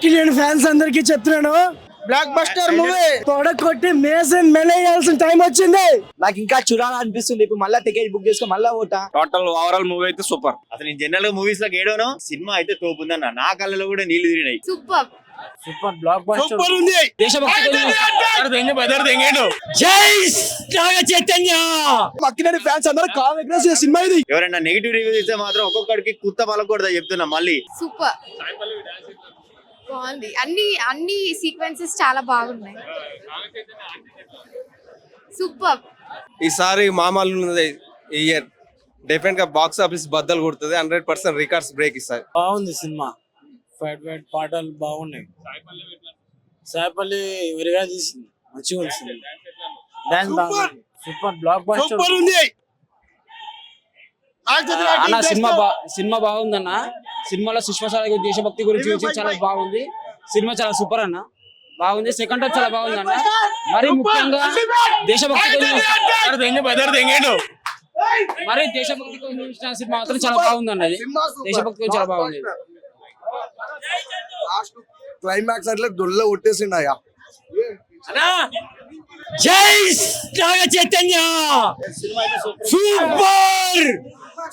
Akkineni fans అందరికి చెప్తున్నాను, blockbuster movie తొడకొట్టి మేసన్ మెలేయాల్సిన టైం వచ్చింది. నాకు ఇంకా చూడాలనిపిస్తుంది. ఇప్పుడు మళ్ళీ టికెట్ బుక్ చేసుకో మళ్ళీ పోతా. టోటల్ ఓవరాల్ మూవీ అయితే సూపర్. అసలు నేను జనరల్ గా మూవీస్ లో ఏడోను సినిమా అయితే తోపుందన్న. నా కళ్ళలో కూడా నీళ్లు తిరిగినాయి. Super super blockbuster super ఉంది. జై నాగ చైతన్య. అక్కినేని ఫ్యాన్స్ అందరూ కాంగ్రెస్ సినిమా ఇది. ఎవరైనా నెగిటివ్ రివ్యూ ఇస్తే మాత్రం ఒక్కొక్కడికి కుత్త పలకూడదా చెప్తున్నా. మళ్ళీ సూపర్ బాగుంది. అన్ని సీక్వెన్సెస్ చాలా బాగున్నాయి. సూపర్. ఈసారి మామూలు ఉన్నది ఈ ఇయర్ డెఫినెట్ గా బాక్స్ ఆఫీస్ బద్దలు కొడుతుంది. 100% రికార్డ్స్ బ్రేక్ ఇస్తారు. బాగుంది సినిమా. ఫైట్ పాటలు బాగున్నాయి. సాయిపల్లి విరిగా తీసింది, మంచిగా ఉంది సినిమా. డాన్స్ బాగుంది. సూపర్ బ్లాక్ బస్టర్ సూపర్ ఉంది అన్న. సినిమా బాగుందన్న. సినిమాలో సుష్మా దేశభక్తి గురించి చాలా బాగుంది. సినిమా చాలా సూపర్ అన్న, బాగుంది. సెకండ్ హాఫ్ చాలా బాగుంది అన్న. మరి ముఖ్యంగా దేశభక్తి మరి దేశభక్తి గురించి సినిమా మాత్రం చాలా బాగుంది అన్నది. దేశభక్తి చాలా బాగుంది. క్లైమాక్స్ అట్లా దొల్ల కొట్టేసిండయా. జై Naga Chaitanya. Super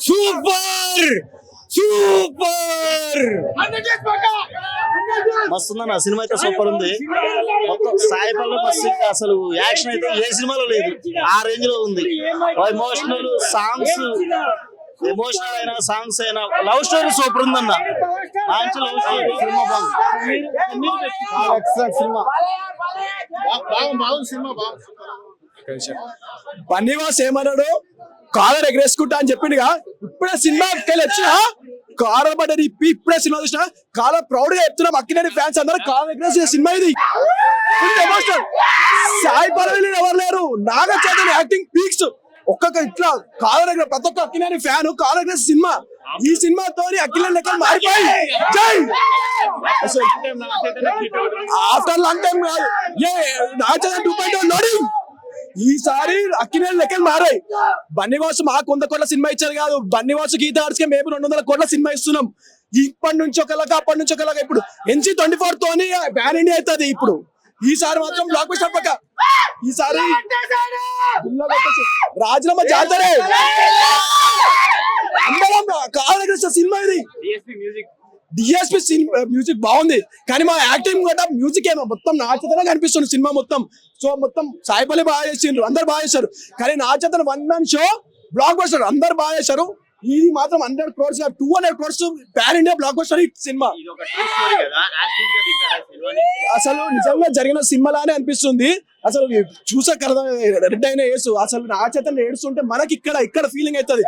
super super. మస్తుందన్న. సినిమా అయితే సూపర్ ఉంది. మొత్తం సాయిపల్లి మస్తు. అసలు యాక్షన్ అయితే ఏ సినిమాలో లేదు. ఆ రేంజ్ లో ఉంది. ఎమోషనల్ సాంగ్స్, ఎమోషనల్ అయినా సాంగ్స్ అయినా, లవ్ స్టోరీ సూపర్ ఉందన్న. మంచి లవ్ స్టోరీ. సినిమా బన్నీవాస్ ఏమన్నాడు, కాలర్ ఎగరేసుకుంటా అని చెప్పిండుగా. ఇప్పుడే సినిమాకి వచ్చిన కాలర్ పడ్డది. ఇప్పుడే సినిమా చూసిన కాలర్ ప్రౌడ్ గా చెప్తున్నాం. అక్కినేని ఫ్యాన్స్ అందరూ కాలర్ ఎగరేసిన సినిమా ఇది. సాయి పల్లవి ఎవరు లేరు. Naga Chaitanya acting peaks. ఒక్కొక్క ఇట్లా కాలర్ ఎగర ప్రతి ఒక్క అక్కినేని ఫ్యాన్ కాలర్ ఎగరేసిన సినిమా. ఈ సినిమాతో అక్కినేని లెక్కలు మారిపోయి. జై ఆఫ్టర్ లాంగ్ టైం కాదు. నాగ చైతన్య 2.0 లోడింగ్. ఈసారి అక్కినేని లెక్కలు మారాయి. బన్నీవాసు మాకు 100 కోట్ల సినిమా ఇచ్చారు కాదు. బన్నీవాసు గీత ఆర్ట్స్ కి మేము 200 కోట్ల సినిమా ఇస్తున్నాం. ఇప్పటి నుంచి ఒకలాగా అప్పటి నుంచి ఒకలాగా. ఇప్పుడు NC24 తోని బ్యాన్ ఇండియా అవుతుంది. ఇప్పుడు ఈసారి మాత్రం బ్లాక్ బస్టర్ పక్క. ఈసారి రాజీనామా జాతరే. అందరం కావాలనిపిస్తున్న సినిమా ఇది. డిఎస్పీ మ్యూజిక్ బాగుంది, కానీ మా యాక్టింగ్ కూడా మ్యూజిక్ ఏమో మొత్తం నాచతనే కనిపిస్తుంది సినిమా మొత్తం. సో మొత్తం సాయిపల్లి బాగా చేసిండ్రు, అందరు బాగా చేశారు. కానీ నాచతన 1 మ్యాన్ షో బ్లాక్ బస్టర్. అందరు బాగా చేశారు. ఇది మాత్రం 100 crores 200 crores pan India block buster hit cinema. అసలు నిజంగా జరిగిన సినిమాలానే అనిపిస్తుంది. అసలు చూసాక రెడ్ అయిన ఏసు. అసలు నాచతన ఏడుస్తుంటే మనకి ఇక్కడ ఫీలింగ్ అవుతుంది.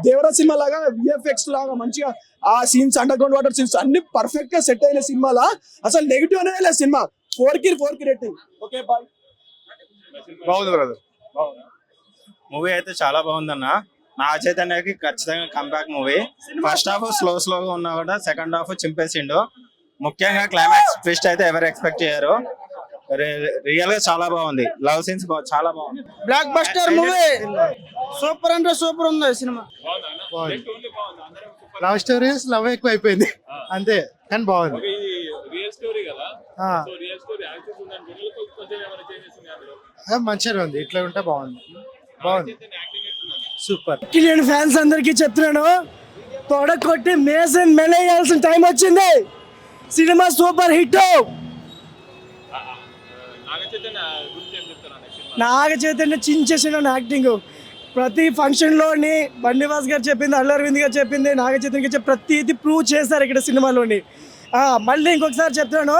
దేవరా సినిమా లాగా విఎఫ్ఎక్స్ లాగా మంచిగా ఆ scenes, underground water scenes అన్ని పర్ఫెక్ట్ గా సెట్ అయిన సినిమాలా. అసలు నెగిటివ్ అనేది లేదు సినిమా. 4కి రేటింగ్. Okay bye. బాగుంది బ్రదర్. మూవీ అయితే చాలా బాగుందన్న. నాగ చైతన్యకి ఖచ్చితంగా కంబ్యాక్ మూవీ. ఫస్ట్ హాఫ్ స్లోగా ఉన్నా కూడా సెకండ్ హాఫ్ చింపేసిండు. ముఖ్యంగా క్లైమాక్స్ ట్విస్ట్ అయితే ఎవరు ఎక్స్పెక్ట్ చేయరు. రియల్ గా చాలా బాగుంది. లవ్ సీన్స్ చాలా బాగుంది. బ్లాక్ బస్టర్ మూవీ సూపర్ అంటే సూపర్ ఉంది సినిమా. లవ్ స్టోరీస్ లవ్ ఎక్కువ అయిపోయింది అంతే, కానీ బాగుంది. మంచిగా ఉంది. ఇట్లా ఉంటే బాగుంది. సూపర్. అక్కినేని ఫ్యాన్స్ అందరికి చెప్తున్నాను, తొడకొట్టి మేసన్ మెలేయాల్సిన టైం వచ్చింది. సినిమా సూపర్ హిట్. నాగ చైతన్య చించేసిన యాక్టింగ్. ప్రతి ఫంక్షన్ లోని బన్నీవాస్ గారు చెప్పింది, అల్లు అరవింద్ గారు చెప్పింది, నాగ చైతన్య గారు ప్రతిది ప్రూవ్ చేశారు ఇక్కడ సినిమాలోని. మళ్ళీ ఇంకొకసారి చెప్తున్నాను,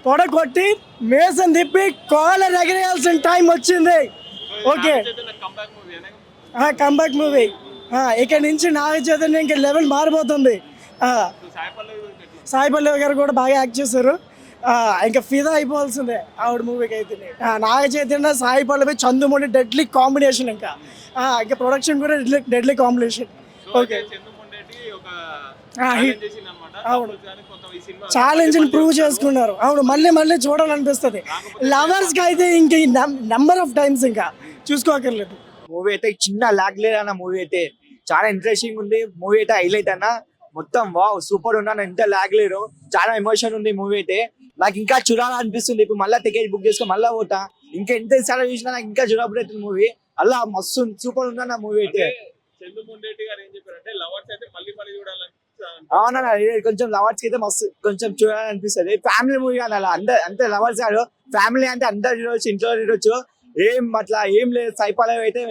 తొడకొట్టి మేసన్ తిప్పి కాలర్ ఎగరేయాల్సిన టైం వచ్చింది. Okay, comeback movie. ఇక్కడ నుంచి నాగ చైతన్య ఇంకా లెవెల్ మారిపోతుంది. సాయి పల్లవి గారు కూడా బాగా యాక్ట్ చేశారు. ఇంకా ఫిదా అయిపోవాల్సిందే ఆవిడ మూవీకి అయితే. Naga Chaitanya, Sai Pallavi, చందుమొండి deadly combination. ఇంకా ప్రొడక్షన్ కూడా డెడ్లీ కాంబినేషన్. ఓకే, అవును, ఛాలెంజ్ ప్రూవ్ చేసుకున్నారు. అవును, మళ్ళీ చూడాలనిపిస్తుంది. లవర్స్ కి అయితే ఇంకా నెంబర్ ఆఫ్ టైమ్స్ ఇంకా చూసుకోకర్లేదు. మూవీ అయితే చిన్న లాగ్ లేదన్న. మూవీ అయితే చాలా ఇంట్రెస్టింగ్ ఉంది. మూవీ అయితే హైలైట్ అన్న. మొత్తం వావ్ సూపర్ ఉన్నాను, ఎంత లాగ్ లేదు, చాలా ఎమోషన్ ఉంది మూవీ అయితే. నాకు ఇంకా చూడాలనిపిస్తుంది. ఇప్పుడు మళ్ళీ టికెట్ బుక్ చేసుకొని మళ్ళీ పోతా. ఇంకా ఎంత సార్లు చూసినా నాకు ఇంకా చూడబుద్ధి అవుతుంది మూవీ. అలా మస్తు సూపర్ ఉందన్న మూవీ అయితే. అవునా, కొంచెం లవర్స్ కి అయితే మస్తు కొంచెం చూడాలనిపిస్తుంది. ఫ్యామిలీ మూవీ అని అలా అంతే లవర్స్ కాదు, ఫ్యామిలీ అంటే అందరు చూడవచ్చు, ఇంట్లో చూడొచ్చు. ఏం అట్లా ఏం లేదు, సైపాలయం అయితే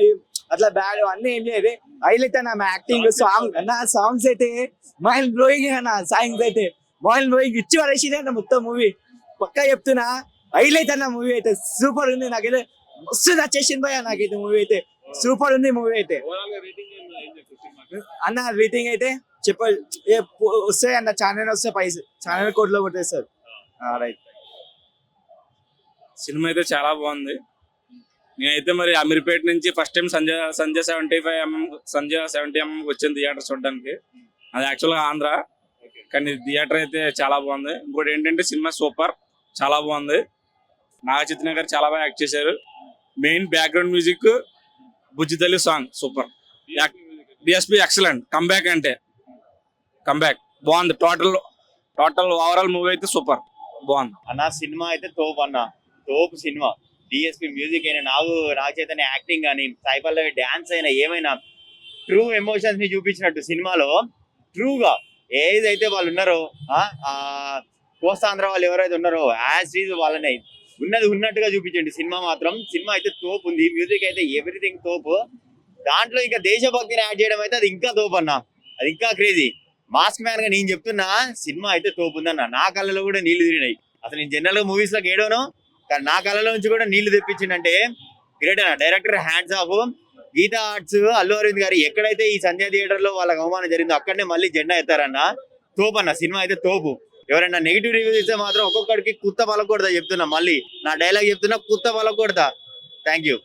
అట్లా బ్యాడ్ అన్ని ఏం లేదు. హైలైట్ అన్న యాక్టింగ్, సాంగ్ అన్న, సాంగ్స్ అయితే మైండ్ బ్లోయింగ్ అన్న, సాంగ్స్ అయితే మైండ్ బ్లోయింగ్ ఇచ్చి పడేసింది అన్న మొత్తం మూవీ. పక్కా చెప్తున్నా, హైలైట్ అన్న మూవీ అయితే సూపర్ ఉంది. నాకైతే మస్తు నచ్చేసింది భయ్య, నాకైతే మూవీ అయితే సూపర్ ఉంది మూవీ అయితే. అన్న రేటింగ్ అయితే వస్తాయి అన్న, ఛానల్ వస్తే ఛానల్ కోట్లో కొట్టాయి సార్. రైట్. సినిమా అయితే చాలా బాగుంది. నేనైతే మరి అమీర్పేట నుంచి first time Sanjay 75mm Sanjay 70mm వచ్చింది థియేటర్ చూడడానికి. అది యాక్చువల్గా ఆంధ్ర, కానీ థియేటర్ అయితే చాలా బాగుంది. ఇంకోటి ఏంటంటే సినిమా సూపర్, చాలా బాగుంది. నాగ చైతన్య గారు చాలా బాగా యాక్ట్ చేశారు. Main background music, Bujji Thalli song super. DSP excellent, comeback అంటే కంబ్యాక్ బాగుంది. టోటల్ ఓవరాల్ మూవీ అయితే సూపర్ బాగుంది అన్న. సినిమా అయితే తోపు అన్న, తోపు సినిమా. డిఎస్పి మ్యూజిక్ అయినా, నాగ చైతన్య యాక్టింగ్ కానీ, సాయి పల్లవి డాన్స్ అయినా, ఏమైనా ట్రూ ఎమోషన్స్ ని చూపించినట్టు సినిమాలో ట్రూగా ఏదైతే వాళ్ళు ఉన్నారో, కోస్తాంధ్ర వాళ్ళు ఎవరైతే ఉన్నారో యాజ్ ఈజ్ వాళ్ళని ఉన్నది ఉన్నట్టుగా చూపించండి. సినిమా మాత్రం సినిమా అయితే తోపు ఉంది. మ్యూజిక్ అయితే ఎవ్రీథింగ్ తోపు. దాంట్లో ఇంకా దేశభక్తిని యాడ్ చేయడం అయితే అది ఇంకా తోపు అన్న, అది ఇంకా క్రేజీ. మాస్క్ మ్యాన్ గా నేను చెప్తున్నా, సినిమా అయితే తోపు ఉందన్న. నా కళ్ళలో కూడా నీళ్లు తిరిగినాయి. అసలు నేను జనరల్ గా మూవీస్ లోకి ఏడోను, కానీ నా కళ్ళలో నుంచి కూడా నీళ్లు తెప్పించిందంటే గ్రేట్ అన్న. Director hands off. Geetha Arts, Allu Aravind garu ఎక్కడైతే ఈ సంజయ్ థియేటర్ లో వాళ్ళకి అవమానం జరిగిందో అక్కడనే మళ్ళీ జెండా ఎత్తారన్న. తోపు అన్న, సినిమా అయితే తోపు. ఎవరైనా నెగిటివ్ రివ్యూస్ ఇస్తే మాత్రం ఒక్కొక్కడికి కుత్త పలకూడదా చెప్తున్నా. మళ్ళీ నా డైలాగ్ చెప్తున్నా, కుత్త పలకూడదా. Thank you.